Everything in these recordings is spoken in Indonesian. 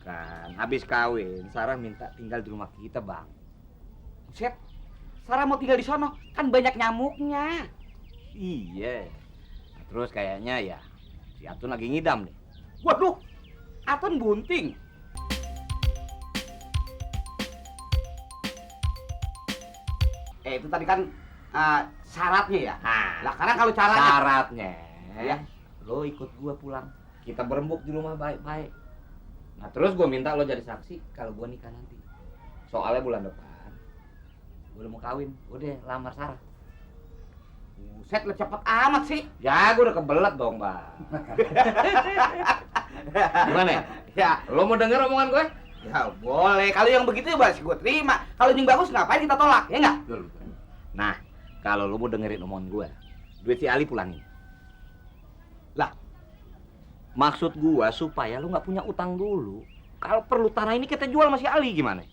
Bukan, habis kawin, Sarah minta tinggal di rumah kita, Bang. Buset, Sarah mau tinggal di sono, kan banyak nyamuknya. Iya. Nah, terus kayaknya ya, si Atun lagi ngidam nih. Waduh, Atun bunting. Itu tadi kan syaratnya ya. Nah, karena kalau syaratnya ya, lo ikut gua pulang. Kita berembuk di rumah baik-baik. Nah, terus gua minta lo jadi saksi kalau gua nikah nanti. Soalnya bulan depan gua udah mau kawin, udah lamar Sarah. Buset, lo cepet amat sih. Ya, gua udah kebelet dong, Bang. Gimana ya? Lo mau denger omongan gue? Ya boleh, kalau yang begitu ya masih gue terima. Kalau yang bagus ngapain kita tolak, ya enggak? Nah, kalau lo mau dengerin omongan gue, duit si Ali pulangin. Lah, maksud gue supaya lo nggak punya utang dulu. Kalau perlu tanah ini kita jual sama si Ali gimana?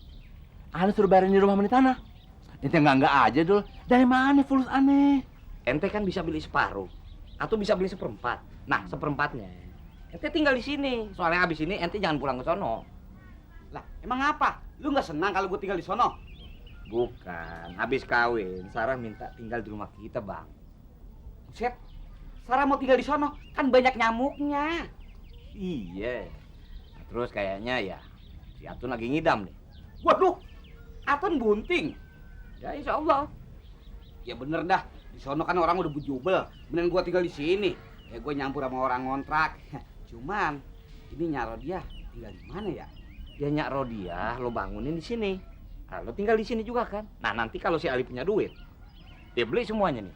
Aneh suruh bayarin di rumah mana tanah. Ente enggak aja, Dul. Dari mana fulus aneh? Ente kan bisa beli separuh atau bisa beli seperempat. Nah, seperempatnya ente tinggal di sini. Soalnya habis ini ente jangan pulang ke sono. Lah, emang apa? Lu nggak senang kalau gue tinggal di sono? Bukan, habis kawin, Sarah minta tinggal di rumah kita, Bang. Buset, Sarah mau tinggal di sono, kan banyak nyamuknya. Iya. Nah, terus kayaknya ya, si Atun lagi ngidam nih. Waduh, Atun bunting. Ya insya Allah. Ya bener dah, di sono kan orang udah bujubel. Mending gua tinggal di sini. Ya gue nyampur sama orang ngontrak. Cuman, ini Nyak Rodia tinggal di mana ya? Ya Nyak Rodia, lo bangunin di sini. Nah, lo tinggal di sini juga kan? Nah, nanti kalau si Ali punya duit, dia beli semuanya nih.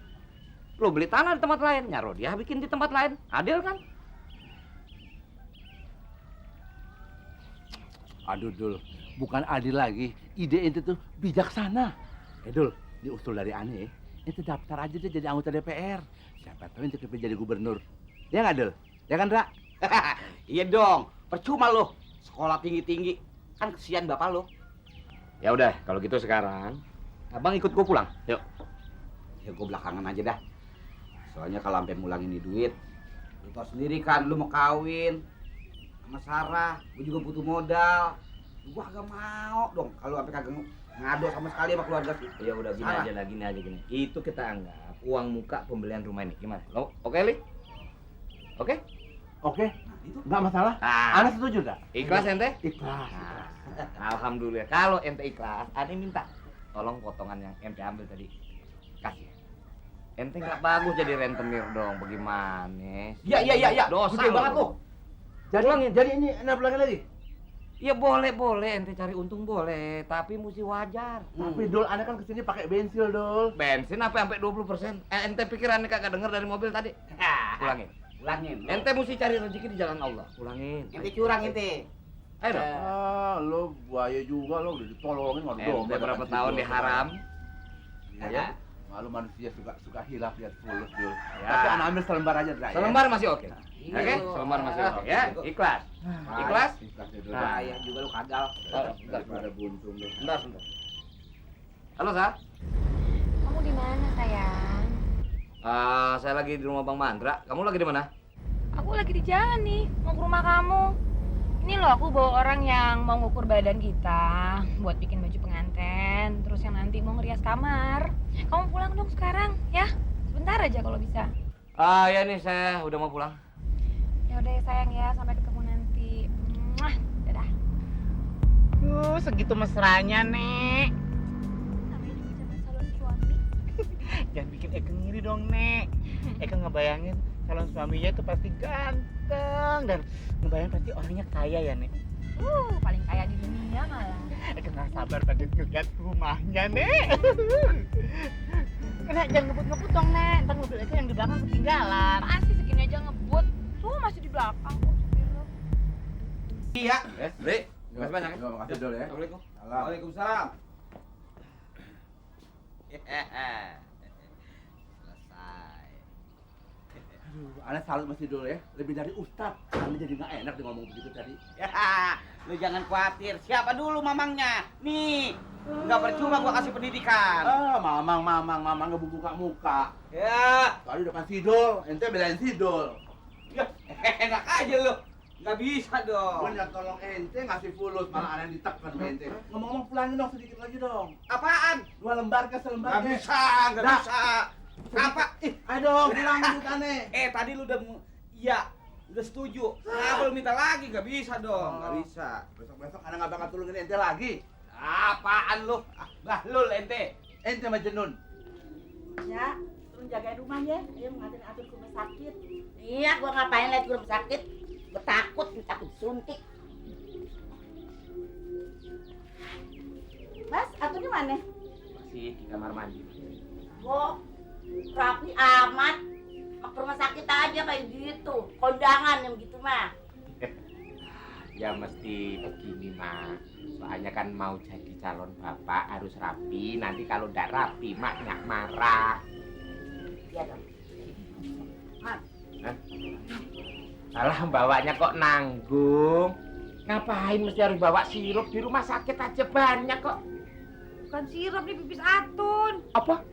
Lo beli tanah di tempat lain, Nyak Rodia bikin di tempat lain. Adil kan? Aduh, Dul. Bukan adil lagi. Ide ente tuh bijaksana. Dul, diusul dari aneh. Ente daftar aja deh jadi anggota DPR. Siapa tahu ente kepilih jadi gubernur. Ya nggak, Dul? Ya kan, Ra? Iya dong. Percuma lo sekolah tinggi-tinggi. Kan kesian bapak lo. Ya udah, kalau gitu sekarang abang ikut gue pulang. Yuk. Ya gue belakangan aja dah. Soalnya kalau sampai mulang ini duit, lu tau sendiri kan, lu mau kawin sama Sarah, gue juga butuh modal. Gue agak mau dong kalau sampai kagak ngado sama sekali sama keluarga sih. Ya udah gini aja lah, gini aja gini. Itu kita anggap uang muka pembelian rumah ini. Gimana? Lo oke, Li? Oke? Oke. Nah, itu Nggak masalah. Aneh setuju nggak? Ikhlas ente? Ikhlas. Nah, alhamdulillah. Kalau ente ikhlas, ane minta tolong potongan yang ente ambil tadi kasih. Ente nggak bagus jadi rentenir dong, bagaimana? Iya. Dosa Gede banget lo. Jadi ini enak pulangin lagi. Ya boleh, ente cari untung boleh, tapi mesti wajar. Tapi Dul, aneh kan kesini pakai bensin, Dul. Bensin apa sampai 20%? Ente pikir ane kagak denger dari mobil tadi? Pulangin. Ente mesti cari rezeki di jalan Allah. Pulangin. Ente curang ente. Ayo dong. Lo buaya juga lo udah ditolongin waduh. Ente berapa tahun di haram? Ya. Malu manusia suka hilaf lihat fulus, Dul. Ya. Tapi anak ambil selembar aja, Dra. Selembar masih oke. Iya. Oke, selembar masih oke ya. Ikhlas. Ikhlas? Ikhlas ya, Dul. Nah, Ayah juga lu kagal. Bentar. Ada buntung deh. Bentar. Halo, Sa. Kamu di mana, sayang? Saya lagi di rumah Bang Mandra. Kamu lagi di mana? Aku lagi di jalan nih, mau ke rumah kamu. Ini loh, aku bawa orang yang mau ngukur badan kita buat bikin baju pengantin, terus yang nanti mau ngerias kamar. Kamu pulang dong sekarang, ya? Sebentar aja kalau bisa. Ya nih, saya udah mau pulang. Ya udah ya sayang ya, sampai ketemu nanti. Muah, dadah. Segitu mesranya, Nek. Namanya juga zaman calon suami. Jangan bikin Eke ngiri dong, Nek. Eke ngebayangin calon suaminya itu pasti ganteng dan ngebayangin pasti orangnya kaya ya, Nek. Paling kaya di dunia malah. Eke nggak sabar pengen ngeliat rumahnya, Nek. Nek, jangan ngebut-ngebut dong, Nek. Ntar mobil Eke yang di belakang ketinggalan. Pasti segini aja ngebut. Tuh masih di belakang kok supir lo. Iya. Bri. Terima kasih banyak ya. Terima kasih, Dul ya. Assalamualaikum. Salam. Waalaikumsalam. Selesai. Aduh, aneh salut masih Dul ya. Lebih dari ustad. Aneh jadi nggak enak dia ngomong begitu tadi. Ya, lu jangan khawatir. Siapa dulu mamangnya? Nih, nggak percuma gua kasih pendidikan. Mamang ngebuka muka. Ya, Tadi depan Sidol, ente belain Sidol. ya, enak aja lu. Nggak bisa dong. Banyak tolong ente ngasih fulus malah ada yang ditekan sama ente. Ngomong-ngomong pulangin dong sedikit lagi dong. Apaan? 2 lembar ke selembar. Nggak bisa, nggak Dah. bisa. Apa? Ayo dong, pulangin duitane. Tadi lu udah iya, udah setuju. Kenapa lu minta lagi? Nggak bisa dong, nggak bisa. Besok-besok ada nggak bakal tulungin ente lagi. Apaan lu? Bahlul ente. Ente sama Jenun. Ya, turun jagain rumah ya. Ayo nganterin Atun ke rumah sakit. Iya, gua ngapain lihat gua rumah sakit? Gua takut suntik. Mas, Atun di mana? Masih di kamar mandi. Gua rapi amat. Mau ke rumah sakit aja kayak gitu. Kondangan yang gitu mah. Ya mesti begini, Mak. Soalnya kan mau jadi calon bapak harus rapi. Nanti kalau ndak rapi, maknya marah. Iya dong. Alah, bawanya kok nanggung. Ngapain mesti harus bawa sirup? Di rumah sakit aja banyak kok. Bukan sirup nih, pipis Atun. Apa?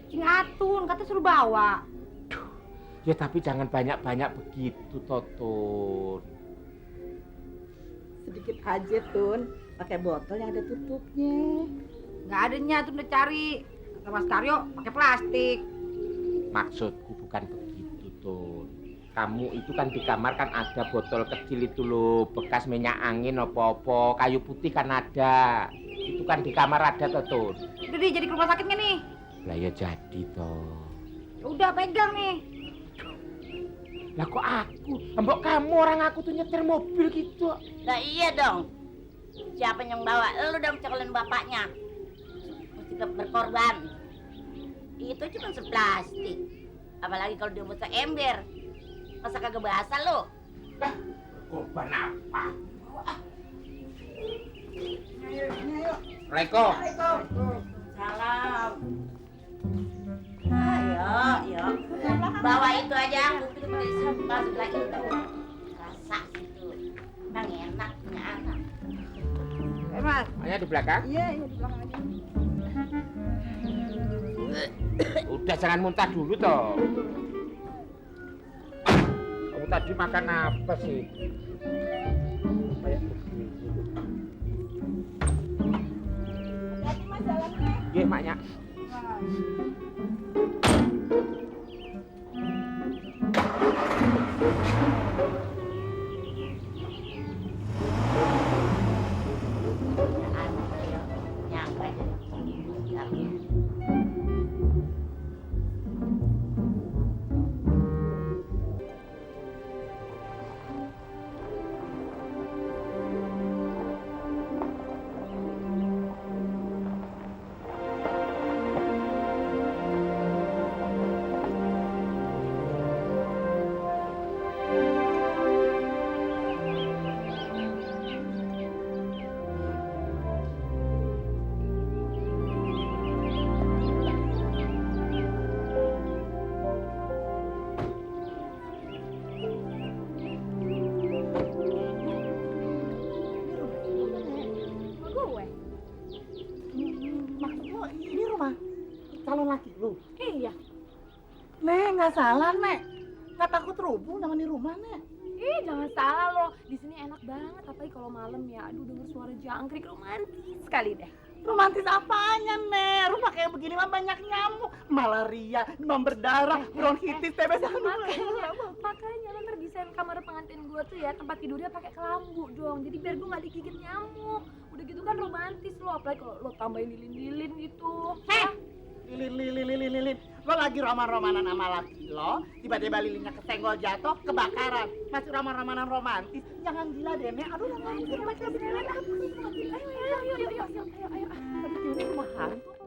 Cing Atun, kata suruh bawa. Ya tapi jangan banyak-banyak begitu, Totun. Sedikit aja, Tun. Pakai botol yang ada tutupnya. Nggak adanya, Atun udah cari. Kata Mas Karyo, pakai plastik. Maksudku bukan begitu, Tun. Kamu itu kan di kamar kan ada botol kecil itu loh, bekas minyak angin apa-apa, kayu putih kan ada. Itu kan di kamar ada, Tun. Udah deh, jadi ke rumah sakit nggak nih? Lah ya jadi toh. Ya udah, pegang nih. Lah kok aku? Mbok kamu orang aku tuh nyetir mobil gitu. Nah iya dong. Siapa yang bawa? Lu udah mencekolin bapaknya. Mesti berkorban. Itu cuma seplastik. Apalagi kalau dia mau seember. Masa kagak basah lu? Korban apa? Reko. Salam. Ayo. Bawa itu aja. Bukti pakai sumpah sebelah itu. Rasa itu. Bang enak punya anak. Mas. Hanya di belakang? Iya, di belakang aja. Udah jangan muntah dulu toh. Kamu tadi makan apa sih? Kayak begini. Hati Mas jalannya. Iya, maknya. Nyangka aja. Maksud lo ini rumah calon laki lu? Iya. Nek, nggak salah, Nek. Nggak takut rubuh sama di rumah, Nek. Ih, jangan salah lo. Di sini enak banget, apalagi kalau malam ya. Aduh, denger suara jangkrik romantis sekali deh. Romantis apanya, Nek? Rumah kayak begini mah banyak nyamuk. Malaria, demam berdarah, bronkitis, TBC. Makanya lo ntar desain kamar pengantin gue tuh ya, tempat tidurnya pakai kelambu dong. Jadi biar gue nggak digigit nyamuk. Udah gitu kan romantis lo, apalagi kalau lo tambahin lilin-lilin gitu. Lilin. Lo lagi roman-romanan sama laki lo, tiba-tiba lilinnya kesenggol jatuh, kebakaran. Masih roman-romanan romantis. Jangan gila deh, Nek. Aduh, jangan gila. Ayo. Aduh, rumah hantu.